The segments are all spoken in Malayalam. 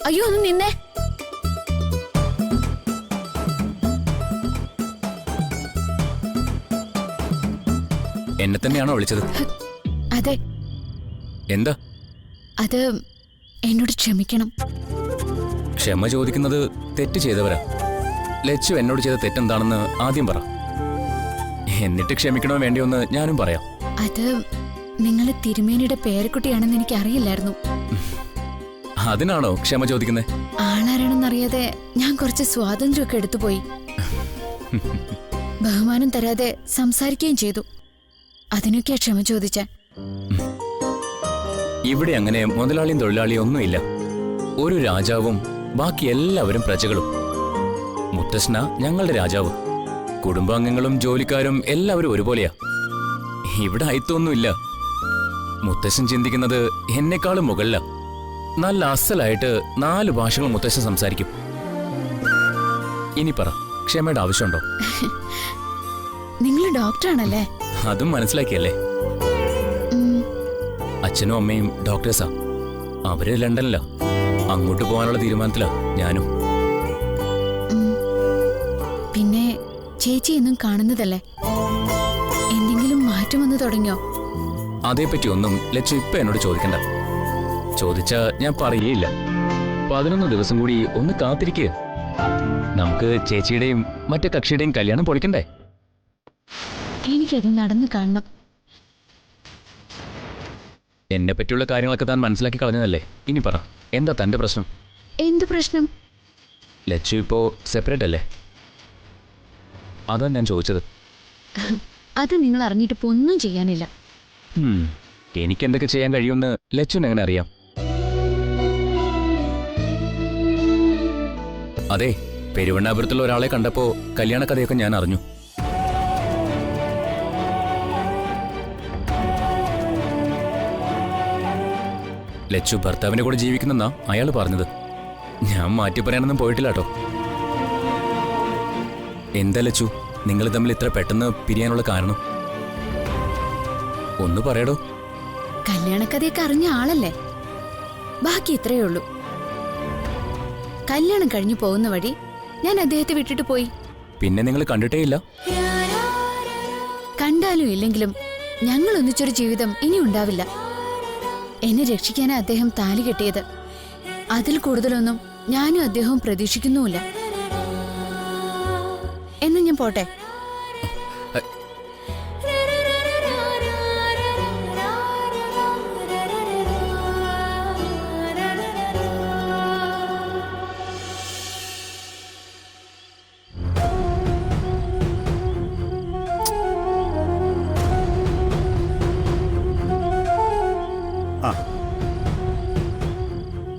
അയ്യോ ഒന്ന് നിന്നേ. എന്നെ തന്നെയാണോ വിളിച്ചത്? അതെ. എന്താ? അത് എന്നോട് ക്ഷമിക്കണം. ക്ഷമ ചോദിക്കുന്നത് തെറ്റ് ചെയ്തവരാ. ലച്ചു എന്നോട് ചെയ്ത തെറ്റെന്താണെന്ന് ആദ്യം പറ, എന്നിട്ട് ക്ഷമിക്കണോ വേണ്ടിയോന്ന് ഞാനും പറയാം. അത് നിങ്ങൾ തിരുമേനിയുടെ പേരക്കുട്ടിയാണെന്ന് എനിക്ക് അറിയില്ലായിരുന്നു. അതിനാണോ ക്ഷമ ചോദിക്കുന്നത്? ആളാരാണെന്നറിയാതെ ഞാൻ കുറച്ച് സ്വാതന്ത്ര്യമൊക്കെ എടുത്തുപോയി. ബഹുമാനം തരാതെ സംസാരിക്കുകയും ചെയ്തു. അതിനൊക്കെയാ ക്ഷമ ചോദിച്ച. ഇവിടെ അങ്ങനെ മുതലാളിയും തൊഴിലാളിയും ഒന്നുമില്ല. ഒരു രാജാവും ബാക്കി എല്ലാവരും പ്രജകളും. മുത്തശ്ശന ഞങ്ങളുടെ രാജാവ്. കുടുംബാംഗങ്ങളും ജോലിക്കാരും എല്ലാവരും ഒരുപോലെയാ. ഇവിടെ അയിത്തൊന്നുമില്ല. മുത്തശ്ശൻ ചിന്തിക്കുന്നത് എന്നെക്കാളും മുകളില. നല്ല അസലായിട്ട് 4 ഭാഷകൾ മുത്തശ്ശൻ സംസാരിക്കും. ഇനി പറ, ക്ഷമയുടെ ആവശ്യമുണ്ടോ? നിങ്ങൾ ഡോക്ടറാണല്ലേ? അതും മനസ്സിലാക്കിയല്ലേ? അച്ഛനും അമ്മയും ഡോക്ടേഴ്സാ. അവര് ലണ്ടനിലാ. അങ്ങോട്ട് പോകാനുള്ള തീരുമാനത്തിലാ ഞാനും. പിന്നെ ചേച്ചി എന്നും കാണുന്നതല്ലേ? എന്തെങ്കിലും മാറ്റം വന്നു തുടങ്ങിയോ? അതേപ്പറ്റി ഒന്നും ലച്ചു ഇപ്പൊ എന്നോട് ചോദിക്കണ്ട. ചോദിച്ചാ ഞാൻ പറയേയില്ല. 11 ദിവസം കൂടി ഒന്ന് കാത്തിരിക്കുക. നമുക്ക് ചേച്ചിയുടെയും മറ്റേ കക്ഷിയുടെയും കല്യാണം പൊളിക്കണ്ടേ? എനിക്കത് നടന്നു കാണണം. എന്നെ പറ്റിയുള്ള കാര്യങ്ങളൊക്കെ താൻ മനസ്സിലാക്കി കളഞ്ഞതല്ലേ? ഇനി പറ, എന്താ തന്റെ പ്രശ്നം? എന്ത് പ്രശ്നം? ലച്ചു ഇപ്പോ സെപ്പറേറ്റ് അല്ലേ? അതാ ഞാൻ ചോദിച്ചത്. അത് നിങ്ങൾ അറിഞ്ഞിട്ട് ഇപ്പൊ ഒന്നും ചെയ്യാനില്ല. എനിക്ക് എന്തൊക്കെ ചെയ്യാൻ കഴിയുമെന്ന് ലച്ചുവിന് എങ്ങനെ അറിയാം? അതെ, പെരുവണ്ണാപുരത്തുള്ള ഒരാളെ കണ്ടപ്പോ കല്യാണ കഥയൊക്കെ ഞാൻ അറിഞ്ഞു. ലച്ചു ഭർത്താവിന്റെ കൂടെ ജീവിക്കുന്നെന്നാ അയാൾ പറഞ്ഞത്. ഞാൻ മാറ്റി പറയാനൊന്നും പോയിട്ടില്ല കേട്ടോ. എന്താ ലച്ചു, നിങ്ങൾ തമ്മിൽ ഇത്ര പെട്ടെന്ന് പിരിയാനുള്ള കാരണം? ഒന്ന് പറയടോ. കല്യാണക്കഥയൊക്കെ അറിഞ്ഞ ആളല്ലേ? ബാക്കി ഇത്രയേ ഉള്ളൂ. കല്യാണം കഴിഞ്ഞു പോകുന്ന വഴി ഞാൻ അദ്ദേഹത്തെ വിട്ടിട്ട് പോയി. പിന്നെ നിങ്ങൾ കണ്ടിട്ടേ ഇല്ല? കണ്ടാലും ഇല്ലെങ്കിലും ഞങ്ങൾ ഒന്നിച്ചൊരു ജീവിതം ഇനി ഉണ്ടാവില്ല. എന്നെ രക്ഷിക്കാനാ അദ്ദേഹം താലി കെട്ടിയത്. അതിൽ കൂടുതലൊന്നും ഞാനും അദ്ദേഹവും പ്രതീക്ഷിക്കുന്നുമില്ല. എന്ന് ഞാൻ പോട്ടെ.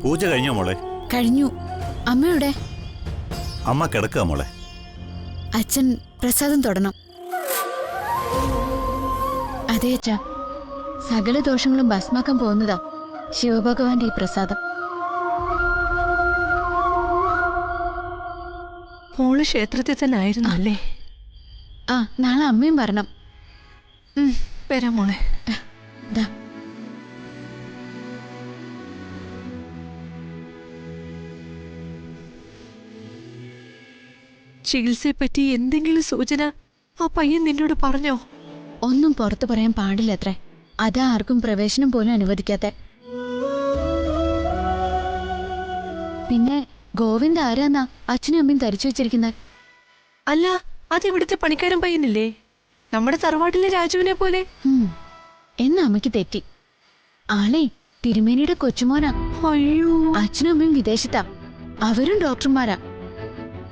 പൂജ കഴിഞ്ഞോ മോളെ? കഴിഞ്ഞു. അമ്മയുടെ? അമ്മ കിടക്കുക മോളെ. അച്ഛൻ പ്രസാദം തൊടണം. അതെ അച്ഛാ, സകല ദോഷങ്ങളും ഭസ്മാക്കാൻ പോകുന്നതാ ശിവഭഗവാന്റെ ഈ പ്രസാദം. മോള് ക്ഷേത്രത്തിൽ തന്നെ ആയിരുന്നു അല്ലേ? ആ, നാളെ അമ്മയും വരണം. വരാം മോളെ. ദാ. ചികിത്സയെപ്പറ്റി എന്തെങ്കിലും സൂചന ആ പയ്യൻ നിന്നോട് പറഞ്ഞോ? ഒന്നും പുറത്തു പറയാൻ പാടില്ലത്രേ. അതാ ആർക്കും പ്രവേശനം പോലും അനുവദിക്കാത്തെ. പിന്നെ ഗോവിന്ദ് ആരാന്നാ അച്ഛനും അമ്മയും ധരിച്ചു വെച്ചിരിക്കുന്നത്? അല്ല, അത് ഇവിടുത്തെ പണിക്കാരൻ പയ്യനില്ലേ? നമ്മുടെ തറവാട്ടിലെ രാജുവിനെ പോലെ. എന്നാ അമ്മയ്ക്ക് തെറ്റി. ആളെ തിരുമേനിയുടെ കൊച്ചുമോനാ. അയ്യോ, അച്ഛനും അമ്മയും വിദേശത്താ. അവരും ഡോക്ടർമാരാ.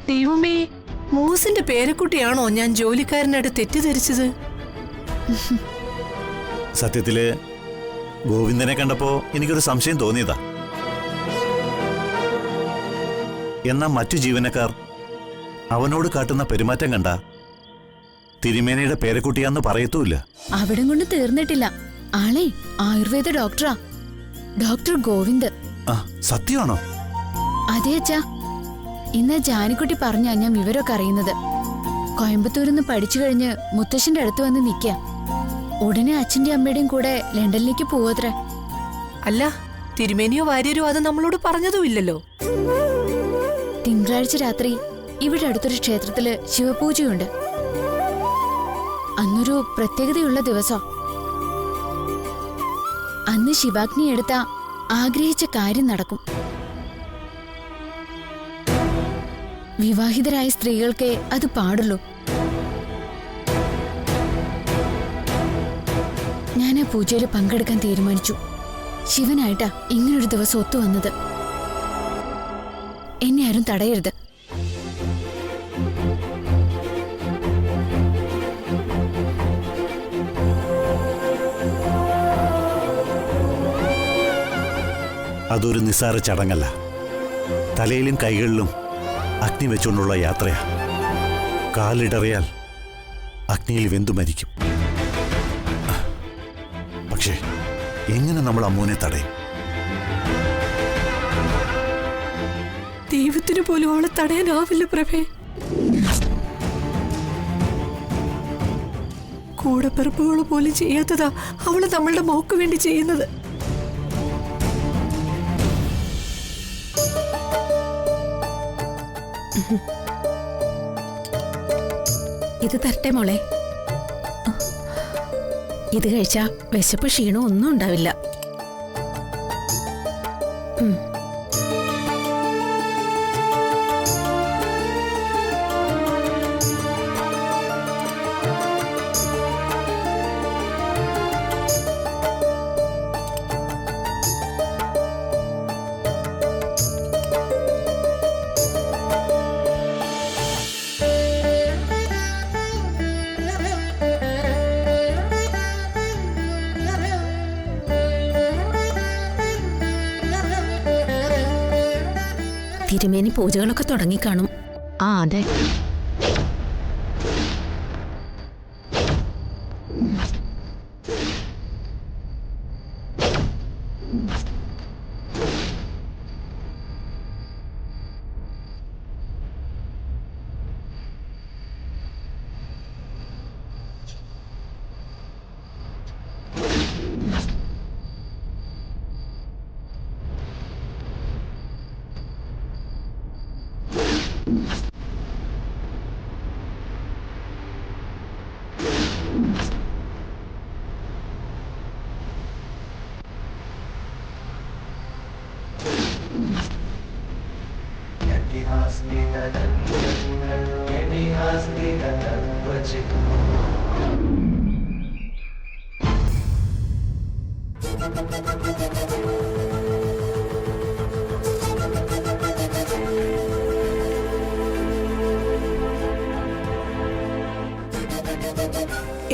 ദൈവമേ, മൂസിന്റെ പേരക്കുട്ടിയാണോ ഞാൻ ജോലിക്കാരനായിട്ട് തെറ്റിദ്ധരിച്ചത്? സത്യത്തില് ഗോവിന്ദനെ കണ്ടപ്പോ എനിക്കൊരു സംശയം തോന്നിയതാ. എന്നാ മറ്റു ജീവനക്കാർ അവനോട് കാട്ടുന്ന പെരുമാറ്റം കണ്ട തിരുമേനയുടെ പേരക്കുട്ടിയാന്ന് പറയത്തുമില്ല. അവിടം കൊണ്ട് തീർന്നിട്ടില്ല. ആളെ ആയുർവേദ ഡോക്ടറാ, ഡോക്ടർ ഗോവിന്ദ്. സത്യമാണോ? അതെ അച്ഛാ. ഇന്ന് ജാനിക്കുട്ടി പറഞ്ഞാ ഞാൻ വിവരമൊക്കെ അറിയുന്നത്. കോയമ്പത്തൂരിന്ന് പഠിച്ചു കഴിഞ്ഞ് മുത്തശ്ശന്റെ അടുത്ത് വന്ന് നിൽക്കുക. ഉടനെ അച്ഛന്റെ അമ്മയുടെയും കൂടെ ലണ്ടനിലേക്ക് പോവത്രേ. അല്ല, തിരുമേനിയോ വാര്യരോ അത് നമ്മളോട് പറഞ്ഞതുമില്ലല്ലോ. തിങ്കളാഴ്ച രാത്രി ഇവിടെ അടുത്തൊരു ക്ഷേത്രത്തില് ശിവപൂജയുണ്ട്. അന്നൊരു പ്രത്യേകതയുള്ള ദിവസം. അന്ന് ശിവാഗ്നി എടുത്ത ആഗ്രഹിച്ച കാര്യം നടക്കും. വിവാഹിതരായ സ്ത്രീകൾക്കേ അത് പാടുള്ളൂ. ഞാൻ ആ പൂജയിൽ പങ്കെടുക്കാൻ തീരുമാനിച്ചു. ശിവനായിട്ടാ ഇങ്ങനൊരു ദിവസം ഒത്തുവന്നത്. എന്നെ ആരും തടയരുത്. അതൊരു നിസ്സാര ചടങ്ങല്ല. തലയിലും കൈകളിലും അഗ്നി വെച്ചുകൊണ്ടുള്ള യാത്രയാ. കാലിടറിയാൽ അഗ്നിയിൽ വെന്തു മരിക്കും. പക്ഷേ എങ്ങനെ നമ്മൾ അമ്മൂനെ തടയും? ദൈവത്തിന് പോലും അവളെ തടയാനാവില്ല പ്രഭേ. കൂടപ്പിറപ്പുകൾ പോലും ചെയ്യാത്തതാ അവള് നമ്മളുടെ മോക്ക് വേണ്ടി ചെയ്യുന്നത്. ഇത് തരട്ടെ മോളെ. ഇത് കഴിച്ചാ വിശപ്പ് ക്ഷീണം ഒന്നും ഉണ്ടാവില്ല. തിരുമേനി പൂജകളൊക്കെ തുടങ്ങിക്കാണും. ആ അതെ.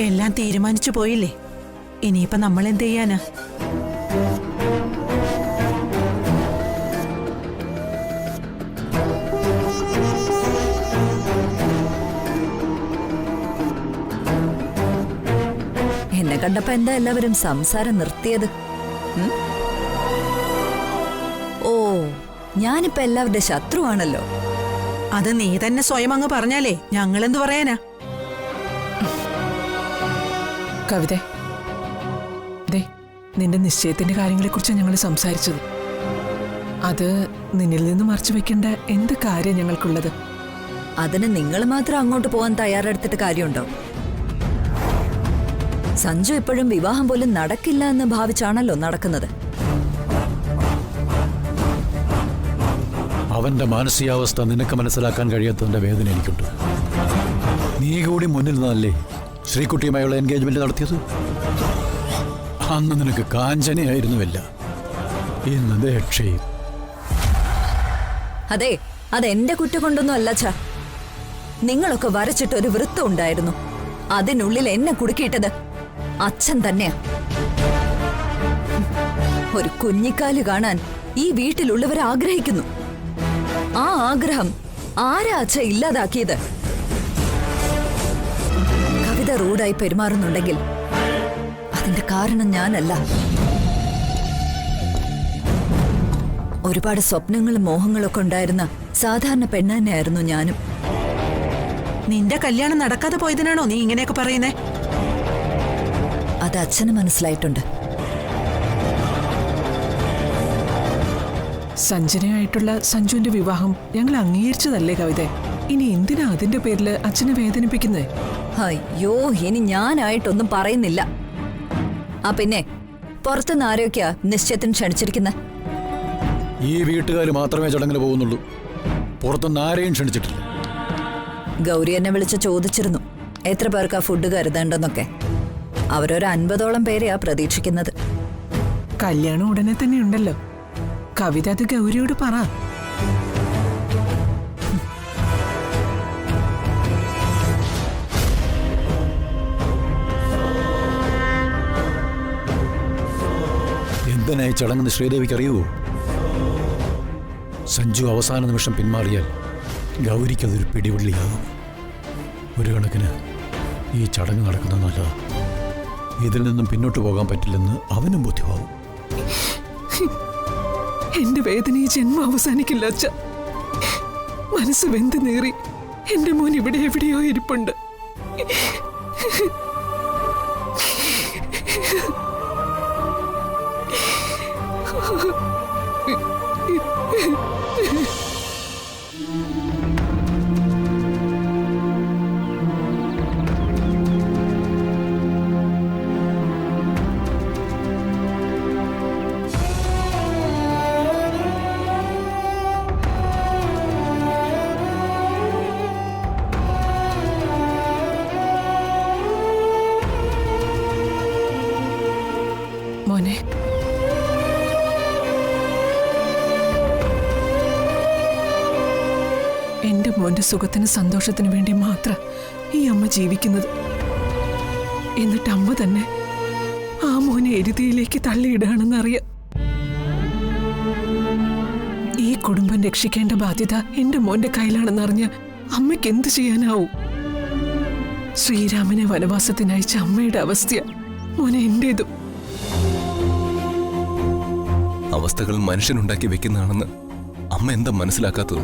എല്ലാം തീരുമാനിച്ചു പോയില്ലേ, ഇനിയിപ്പോ നമ്മൾ എന്ത് ചെയ്യാനാ? എന്നെ കണ്ടപ്പോ എന്താ എല്ലാവരും സംസാരം നിർത്തിയത്? ഓ, ഞാനിപ്പോ എല്ലാവരുടെ ശത്രുവാണല്ലോ. അത് നീ തന്നെ സ്വയം അങ്ങ് പറഞ്ഞാലേ ഞങ്ങളെന്ത് പറയാനാ? കവിത, ദേ നിന്റെ നിശ്ചയത്തിന്റെ കാര്യങ്ങളെക്കുറിച്ച് ഞങ്ങൾ സംസാരിച്ചത്. അത് നിന്നിൽ നിന്ന് മറച്ചു വെക്കേണ്ട എന്ത് കാര്യം ഞങ്ങൾക്കുള്ളത്? അതിന് നിങ്ങൾ മാത്രം അങ്ങോട്ട് പോകാൻ തയ്യാറെടുത്തിട്ട് കാര്യമുണ്ടോ? സഞ്ജു ഇപ്പോഴും വിവാഹം പോലും നടക്കില്ല എന്ന് ഭാവിച്ചാണല്ലോ നടക്കുന്നത്. അവന്റെ മാനസികാവസ്ഥ നിനക്ക് മനസ്സിലാക്കാൻ കഴിയാത്തതിന്റെ വേദന എനിക്കുണ്ട്. നീ കൂടി മുന്നിൽ നിന്നല്ലേ ശ്രീകുട്ടിയുമായുള്ള എൻഗേജ്മെന്റ് നടത്തിയത്? അന്ന് നിനക്ക് കാഞ്ചനയായിരുന്നുവല്ല, ഇന്ന് ദക്ഷയും. അതെ, അതെന്റെ കുറ്റം കൊണ്ടൊന്നും അല്ല ഛ. നിങ്ങളൊക്കെ വരച്ചിട്ടൊരു വൃത്തം ഉണ്ടായിരുന്നു, അതിനുള്ളിൽ എന്നെ കുടുക്കിയിട്ടത് അച്ഛൻ തന്നെയാ. ഒരു കുഞ്ഞിക്കാല് കാണാൻ ഈ വീട്ടിലുള്ളവർ ആഗ്രഹിക്കുന്നു. ആ ആഗ്രഹം ആരാ അച്ഛ ഇല്ലാതാക്കിയത്? കവിത റൂഡായി പെരുമാറുന്നുണ്ടെങ്കിൽ അതിന്റെ കാരണം ഞാനല്ല. ഒരുപാട് സ്വപ്നങ്ങളും മോഹങ്ങളും ഒക്കെ ഉണ്ടായിരുന്ന സാധാരണ പെണ്ണ് തന്നെയായിരുന്നു ഞാനും. നിന്റെ കല്യാണം നടക്കാതെ പോയതിനാണോ നീ ഇങ്ങനെയൊക്കെ പറയുന്നേ? അത് അച്ഛന് മനസ്സിലായിട്ടുണ്ട്. സഞ്ജനയായിട്ടുള്ള സഞ്ജുവിന്റെ വിവാഹം ഞങ്ങൾ അംഗീകരിച്ചതല്ലേ കവിത? ഇനി എന്തിനാ അതിന്റെ പേരിൽ അച്ഛനെ വേദനിപ്പിക്കുന്നേ? അയ്യോ, ഇനി ഞാനായിട്ടൊന്നും പറയുന്നില്ല. ആ പിന്നെ പുറത്തുനിന്ന് ആരൊക്കെയാ നിശ്ചയത്തിന് ക്ഷണിച്ചിരിക്കുന്നത്? ഈ വീട്ടുകാർ മാത്രമേ ചടങ്ങിന് പോകുന്നുള്ളൂ. പുറത്തുനിന്ന് ആരെയും ക്ഷണിച്ചിട്ടില്ല. ഗൗരി എന്നെ വിളിച്ച് ചോദിച്ചിരുന്നു എത്ര പേർക്കാ ഫുഡ് കരുതേണ്ടെന്നൊക്കെ. അവരൊരു 50ഓളം പേരെയാ പ്രതീക്ഷിക്കുന്നത്. കല്യാണം ഉടനെ തന്നെ ഉണ്ടല്ലോ. കവിത അത് ഗൗരിയോട് പറ. എന്തിനായി ചടങ്ങെന്ന് ശ്രീദേവിക്ക് അറിയുമോ? സഞ്ജു അവസാന നിമിഷം പിന്മാറിയാൽ ഗൗരിക്കതൊരു പിടിവള്ളിയാകും. ഒരു കണക്കിന് ഈ ചടങ്ങ് നടക്കുന്നത് നല്ലതാണ്. ഇതിൽ നിന്നും പിന്നോട്ട് പോകാൻ പറ്റില്ലെന്ന് അവനും ബോധ്യമാവും. എന്റെ വേദന ഈ ജന്മം അവസാനിക്കില്ല അച്ഛ. മനസ്സ് വെന്ത് നേറി എന്റെ മോൻ ഇവിടെ എവിടെയോ ഇരിപ്പുണ്ട്. മോനെ, എന്റെ മോന്റെ സുഖത്തിന് സന്തോഷത്തിന് വേണ്ടി മാത്രം ഈ അമ്മ ജീവിക്കുന്നത്. എന്നിട്ട് അമ്മ തന്നെ ആ മോനെ എരുതിയിലേക്ക് തള്ളിയിടുകയാണെന്നറിയാം. ഈ കുടുംബം രക്ഷിക്കേണ്ട ബാധ്യത എന്റെ മോന്റെ കയ്യിലാണെന്നറിഞ്ഞ് അമ്മയ്ക്ക് എന്ത് ചെയ്യാനാവും? ശ്രീരാമനെ വനവാസത്തിനയച്ച അമ്മയുടെ അവസ്ഥ മോനെ എന്റേതും. അവസ്ഥകൾ മനുഷ്യനുണ്ടാക്കി വെക്കുന്നതാണെന്ന് അമ്മ എന്താ മനസ്സിലാക്കാത്തത്?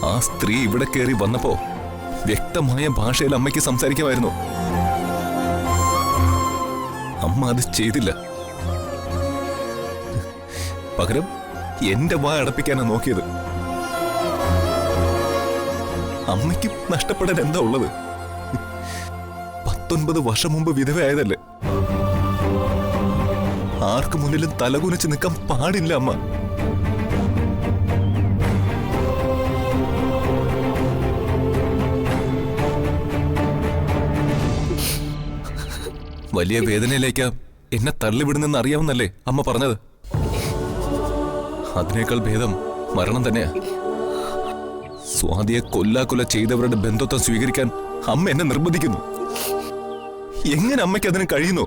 ആ സ്ത്രീ ഇവിടെ കയറി വന്നപ്പോ വ്യക്തമായ ഭാഷയിൽ അമ്മയ്ക്ക് സംസാരിക്കാമായിരുന്നു. അമ്മ അത് ചെയ്തില്ല. പകരം എന്റെ വാ അടപ്പിക്കാനാ നോക്കിയത്. അമ്മയ്ക്ക് നഷ്ടപ്പെടാൻ എന്താ ഉള്ളത്? 19 വർഷം മുമ്പ് വിധവയായതല്ലേ. ആർക്ക് മുന്നിലും തലകുനിച്ച് നിൽക്കാൻ പാടില്ല അമ്മ. വലിയ വേദനയിലേക്ക് എന്നെ തള്ളിവിടുന്നെന്ന് അറിയാവുന്നല്ലേ അമ്മ പറഞ്ഞത്. അതിനേക്കാൾ ഭേദം മരണം തന്നെയാ. സ്വാതിയെ കൊല്ലാക്കൊല ചെയ്തവരുടെ ബന്ധുത്വം സ്വീകരിക്കാൻ അമ്മ എന്നെ നിർബന്ധിക്കുന്നു. എങ്ങനെ അമ്മയ്ക്ക് അതിന് കഴിയുന്നു?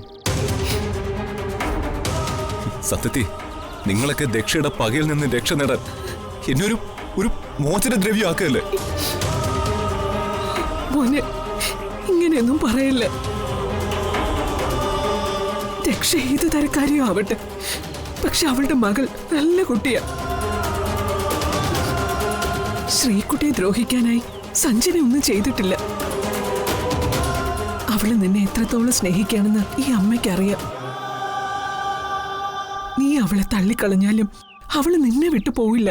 സത്യത്തിൽ നിങ്ങളൊക്കെ ദക്ഷയുടെ പകയിൽ നിന്ന് രക്ഷ നേടാൻ എന്നെ ഒരു മോചനദ്രവ്യമാക്കല്ലേ? മോനെ, ഇങ്ങനെയൊന്നും പറയില്ല. രക്ഷ ഏത് തരക്കാരിയോ ആവട്ടെ, പക്ഷെ അവളുടെ മകൾ നല്ല കുട്ടിയാ. ശ്രീകുട്ടിയെ ദ്രോഹിക്കാനായി സഞ്ജന ഒന്നും ചെയ്തിട്ടില്ല. അവള് നിന്നെ എത്രത്തോളം സ്നേഹിക്കാണെന്ന് ഈ അമ്മയ്ക്കറിയാം. നീ അവളെ തള്ളിക്കളഞ്ഞാലും അവള് നിന്നെ വിട്ടു പോവില്ല.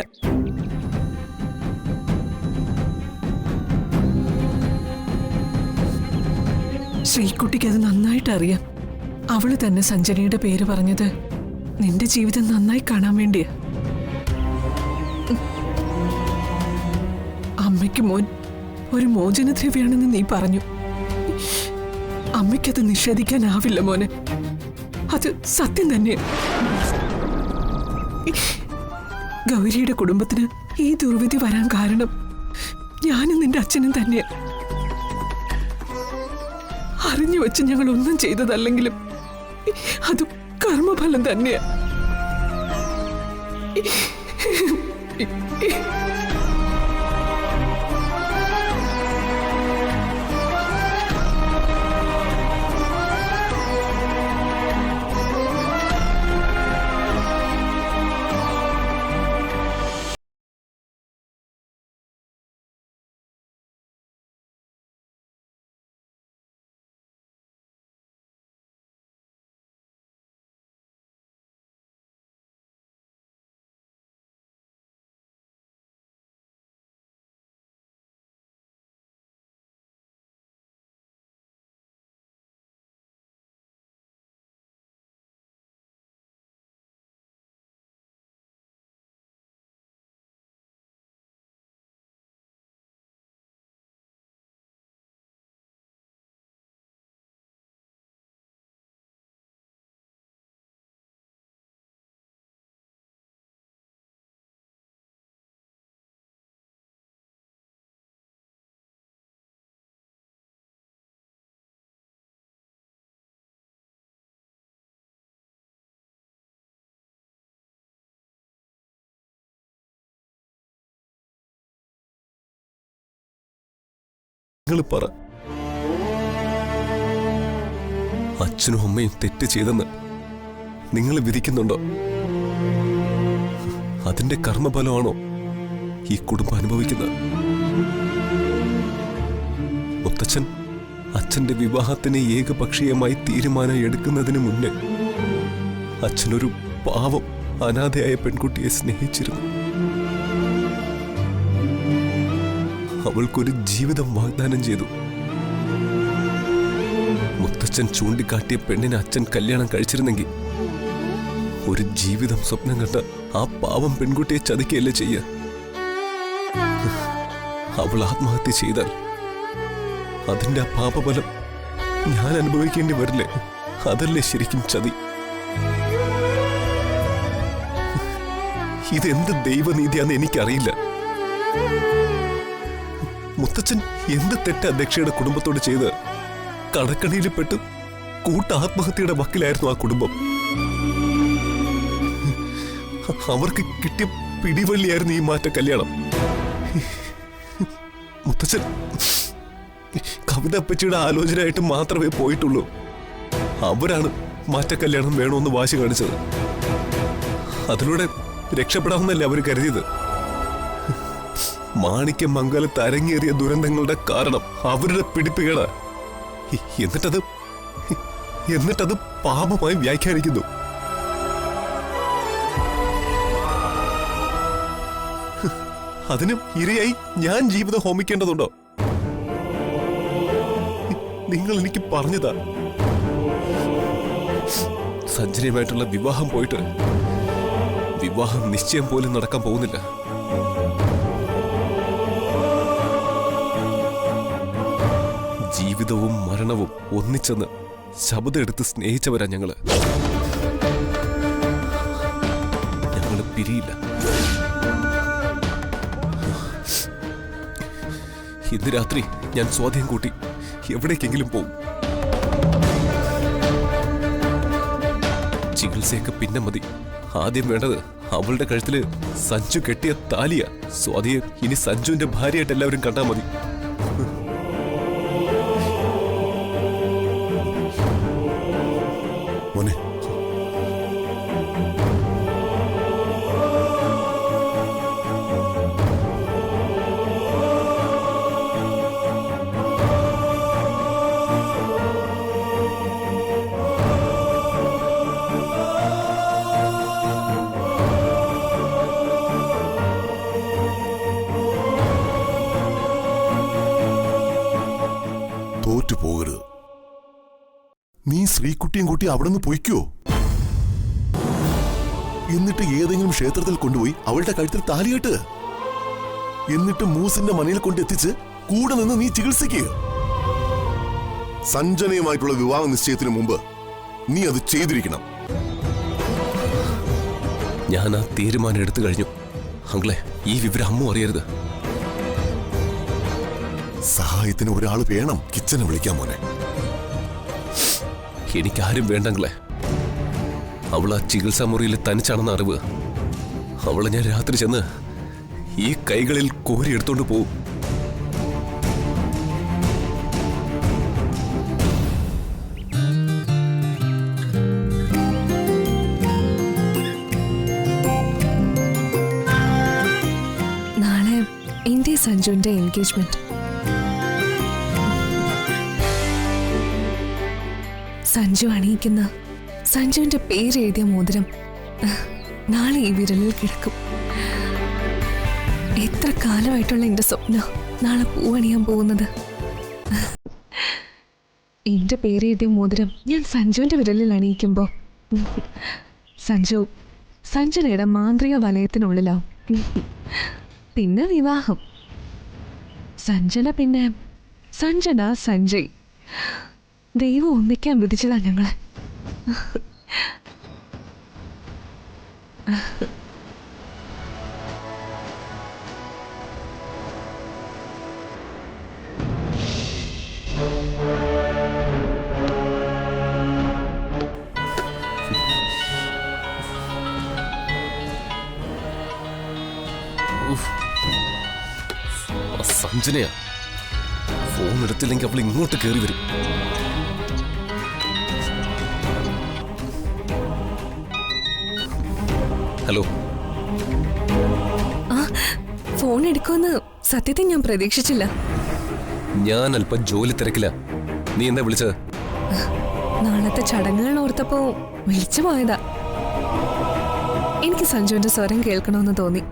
ശ്രീകുട്ടിക്ക് അത് നന്നായിട്ട് അറിയാം. അവള് തന്നെ സഞ്ജനയുടെ പേര് പറഞ്ഞത് നിന്റെ ജീവിതം നന്നായി കാണാൻ വേണ്ടിയാ. അമ്മയ്ക്ക് മോൻ ഒരു മോചനദ്രവ്യാണെന്ന് നീ പറഞ്ഞു. അമ്മയ്ക്കത് നിഷേധിക്കാനാവില്ല മോനെ. അത് സത്യം തന്നെയാ. ഗൗരിയുടെ കുടുംബത്തിന് ഈ ദുർവിധി വരാൻ കാരണം ഞാനും നിന്റെ അച്ഛനും തന്നെയാ. അറിഞ്ഞു വെച്ച് ഞങ്ങൾ ഒന്നും ചെയ്തതല്ലെങ്കിലും അതും കർമ്മഫലം തന്നെയാ. നിങ്ങൾ പറ, അച്ഛനും അമ്മയും തെറ്റ് ചെയ്തെന്ന് നിങ്ങൾ വിധിക്കുന്നുണ്ടോ? അതിന്റെ കർമ്മഫലമാണോ ഈ കുടുംബം അനുഭവിക്കുന്നത്? മുത്തച്ഛൻ അച്ഛന്റെ വിവാഹത്തിന് ഏകപക്ഷീയമായി തീരുമാനം എടുക്കുന്നതിന് മുന്നേ അച്ഛനൊരു പാവം അനാഥയായ പെൺകുട്ടിയെ സ്നേഹിച്ചിരുന്നു. അവൾക്കൊരു ജീവിതം വാഗ്ദാനം ചെയ്തു. മുത്തച്ഛൻ ചൂണ്ടിക്കാട്ടിയ പെണ്ണിനെ അച്ഛൻ കല്യാണം കഴിച്ചിരുന്നെങ്കിൽ ഒരു ജീവിതം സ്വപ്നം കണ്ട ആ പാവം പെൺകുട്ടിയെ ചതിക്കുകയല്ലേ ചെയ്യുക? അവൾ ആത്മഹത്യ ചെയ്താൽ അതിന്റെ ആ പാപഫലം ഞാൻ അനുഭവിക്കേണ്ടി വരില്ലേ? അതല്ലേ ശരിക്കും ചതി? ഇതെന്ത് ദൈവനീതിയാന്ന് എനിക്കറിയില്ല. മുത്തച്ഛൻ എന്ത് തെറ്റാ ദക്ഷയുടെ കുടുംബത്തോട് ചെയ്ത്? കടക്കണിയിൽ പെട്ട് കൂട്ടാത്മഹത്യയുടെ വക്കിലായിരുന്നു ആ കുടുംബം. അവർക്ക് കിട്ടിയ പിടിവള്ളിയായിരുന്നു ഈ മാറ്റ കല്യാണം. മുത്തച്ഛൻ കവിതപ്പച്ചിയുടെ ആലോചനയായിട്ട് മാത്രമേ പോയിട്ടുള്ളൂ. അവരാണ് മാറ്റ കല്യാണം വേണമെന്ന് വാശി കാണിച്ചത്. അതിലൂടെ രക്ഷപ്പെടാമെന്നല്ലേ അവർ കരുതിയത്. മാണിക്യമംഗലത്ത് അരങ്ങേറിയ ദുരന്തങ്ങളുടെ കാരണം അവരുടെ പിടിപ്പുകേട. എന്നിട്ടത് പാപമായി വ്യാഖ്യാനിക്കുന്നു. അതിന് ഇരയായി ഞാൻ ജീവിതം ഹോമിക്കേണ്ടതുണ്ടോ? നിങ്ങൾ എനിക്ക് പറഞ്ഞതാ, സഞ്ജനയുമായിട്ടുള്ള വിവാഹം പോയിട്ട് വിവാഹം നിശ്ചയം പോലും നടക്കാൻ പോകുന്നില്ല. ജീവിതവും മരണവും ഒന്നിച്ചെന്ന് ശബ്ദമെടുത്ത് സ്നേഹിച്ചവരാ ഞങ്ങള് പിരിയില്ല. ഇന്ന് രാത്രി ഞാൻ സ്വാധീനം കൂട്ടി എവിടേക്കെങ്കിലും പോകും. ചികിത്സയൊക്കെ പിന്നെ മതി. ആദ്യം വേണ്ടത് അവളുടെ കഴുത്തില് സഞ്ജു കെട്ടിയ താലിയ. സ്വാതിയെ ഇനി സഞ്ജുവിന്റെ ഭാര്യയായിട്ട് എല്ലാവരും കണ്ടാ മതി. മോനെ, തോറ്റുപോകരുത്. നീ ശ്രീകുട്ടിയും കൂട്ടി അവിടെ നിന്ന് പൊയ്ക്കോ. എന്നിട്ട് ഏതെങ്കിലും ക്ഷേത്രത്തിൽ കൊണ്ടുപോയി അവളുടെ കഴുത്തിൽ താലികെട്ട്. എന്നിട്ട് മൂസിന്റെ മനയിൽ കൊണ്ടെത്തിച്ച് കൂടെ നിന്ന് നീ ചികിത്സിക്കുക. സഞ്ജനയുമായിട്ടുള്ള വിവാഹ നിശ്ചയത്തിന് മുമ്പ് നീ അത് ചെയ്തിരിക്കണം. ഞാൻ ആ തീരുമാനം എടുത്തു കഴിഞ്ഞു. അങ്ങളെ, ഈ വിവരം അമ്മ അറിയരുത്. സഹായത്തിന് ഒരാൾ വേണം. കിച്ചനെ വിളിക്കാൻ മോനെ. എനിക്കാരും വേണ്ടെങ്കിലേ. അവൾ ആ ചികിത്സാ മുറിയിൽ തനിച്ചാണെന്ന് അറിവ്. അവളെ ഞാൻ രാത്രി ചെന്ന് ഈ കൈകളിൽ കോരി എടുത്തോണ്ട് പോവും. നാളെ എന്റെ സഞ്ജുവിന്റെ എൻഗേജ്മെന്റ്. സഞ്ജു അണിയിക്കുന്ന സഞ്ജുവിന്റെ പേരെഴുതിയ മോതിരം നാളെ ഈ വിരലിൽ കിടക്കും. എത്ര കാലമായിട്ടുള്ള എന്റെ സ്വപ്ന നാളെ പൂവണിയാൻ പോകുന്നത്. എന്റെ പേരെഴുതിയ മോതിരം ഞാൻ സഞ്ജുവിന്റെ വിരലിൽ അണിയിക്കുമ്പോ സഞ്ജനയുടെ മാന്ത്രിക വലയത്തിനുള്ളിലാവും. പിന്നെ വിവാഹം. സഞ്ജന സഞ്ജയ്. ദൈവം ഒന്നിക്കാൻ വിധിച്ചതാ ഞങ്ങളെ. സഞ്ജനയാ ഫോൺ എടുത്തില്ലെങ്കിൽ അവൾ ഇങ്ങോട്ട് കയറി വരും. ഹലോ. ഫോൺ എടുക്കുമെന്ന് സത്യത്തിൽ ഞാൻ പ്രതീക്ഷിച്ചില്ല. ഞാൻ അല്പം ജോലി തിരക്കില്ല. നീ എന്താ വിളിച്ചത്? നാളത്തെ ചടങ്ങുകൾ ഓർത്തപ്പോ വിളിച്ചു പോയതാ. എനിക്ക് സഞ്ജുവിന്റെ സ്വരം കേൾക്കണമെന്ന് തോന്നി.